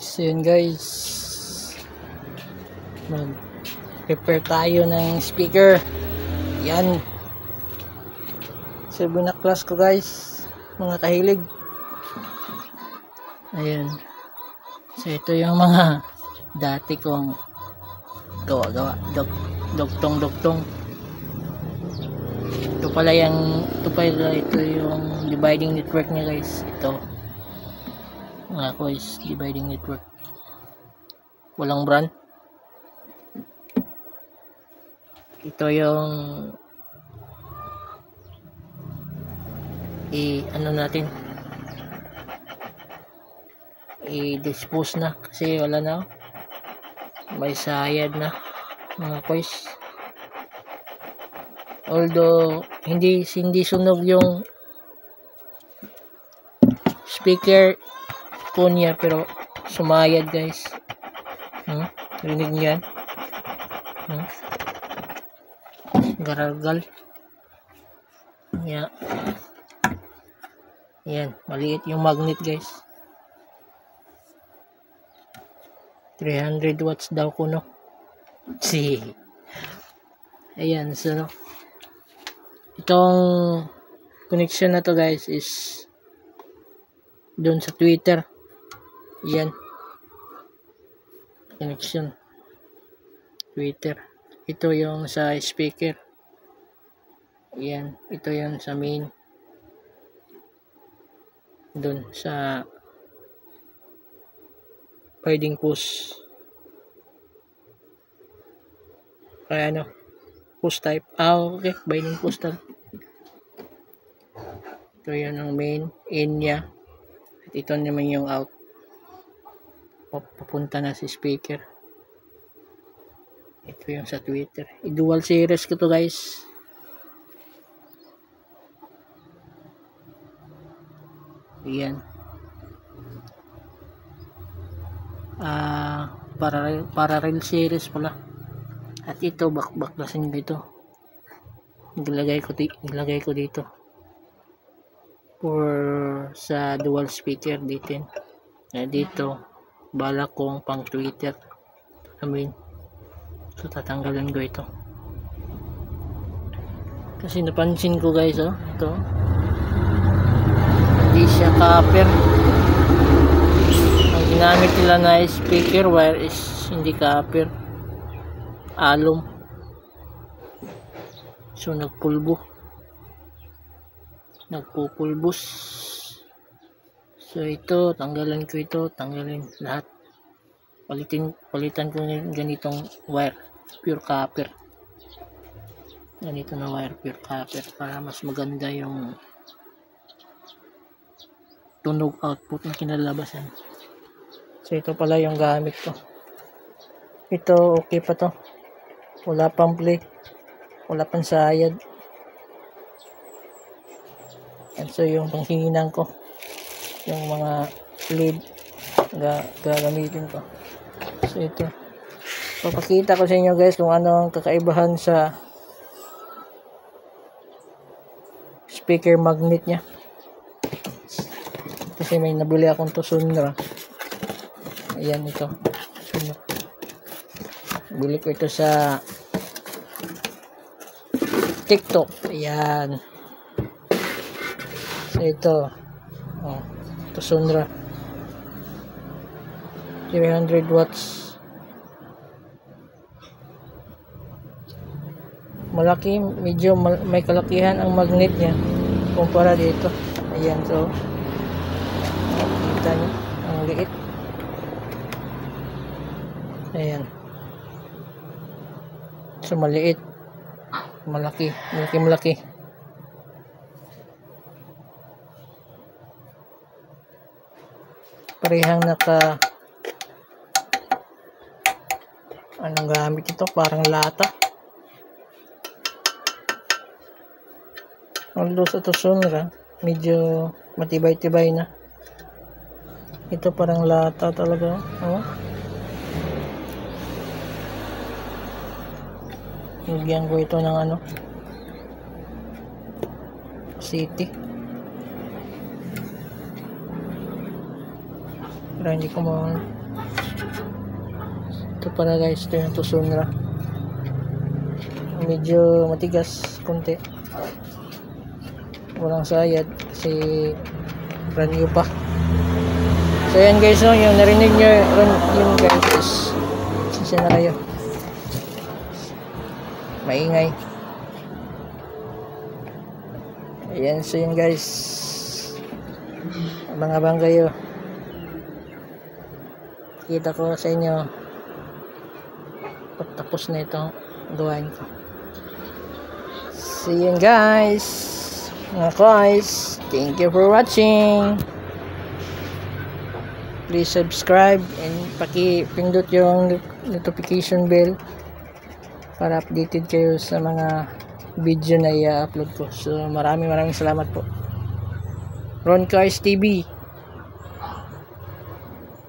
So yun guys, mag-prepare tayo ng speaker. Yan, so binaklas ko guys, mga kahilig. Ayan, so ito yung mga dati kong gawa-gawa, dugtong. Ito pala ito yung dividing network niya guys. Ito mga guys, dividing network, walang brand. Ito yung ano natin, i-dispose na kasi wala na, may sayad na mga guys. Although hindi sunog yung speaker po niya, pero sumayad guys. Rinig niyo yan? Garagal. Yan, maliit yung magnet guys. 300 watts daw kuno. Ayan, so itong connection na to guys is doon sa Twitter. Yan, connection Twitter. Ito yung sa speaker. Yan, ito yung sa main, doon sa binding post. Kaya ano, post type. Okay, binding post type. Ito yan ang main, in niya. At ito naman yung out. Papunta na si speaker. Ito yung sa Twitter. I-dual series ko to guys. Ayan. Parallel series pala. At ito, baklasin ko ito. Ilagay ko dito. For sa dual speaker dito. Dito, bala kong pang Twitter. So tatanggalin ko ito. Kasi napansin ko guys, ito. Hindi siya copper. Ang ginamit nila na speaker wire is hindi copper, alum. So nagpupulbos. So ito, tanggalin lahat. Palitan ko ng ganitong wire, pure copper. Ganito na wire, pure copper, para mas maganda yung tunog output na kinalabasan. So ito pala yung gamit ko. Ito okay pa to. Wala pang play. Wala pang sayad. And so yung panghinang ko, yung mga lead gagamitin ko. So ito. Papakita ko sa inyo guys kung ano ang kakaibahan sa speaker magnet nya. Kasi may nabili akong Tusunra. Ayan ito. Bili ko ito sa TikTok. Ayan. So ito. Tusunra. 300 watts. Malaki, medyo may kalakihan ang magnet niya kumpara dito. Ayan, so kita niyo, ang liit. Ayan. So maliit, malaki. Parehang anong gamit ito? Parang lata. Although sa Tusunra, medyo matibay-tibay na. Ito parang lata talaga. Lagyan ko ito ng city. Pero hindi ko Ito pala guys, ito yung Tucson-ra. Medyo matigas konti. Walang sayad kasi brand new pa. So yan guys, no, yung narinig nyo yung guys is sisya na kayo. Maingay. Ayan, so yun guys, abang-abang kayo. Kita ko sa inyo pagtapos na itong gawain ko. See you guys, mga guys. Thank you for watching. Please subscribe and paki-pindot yung notification bell para updated kayo sa mga video na i-upload ko. So maraming salamat po. Ron Cars TV.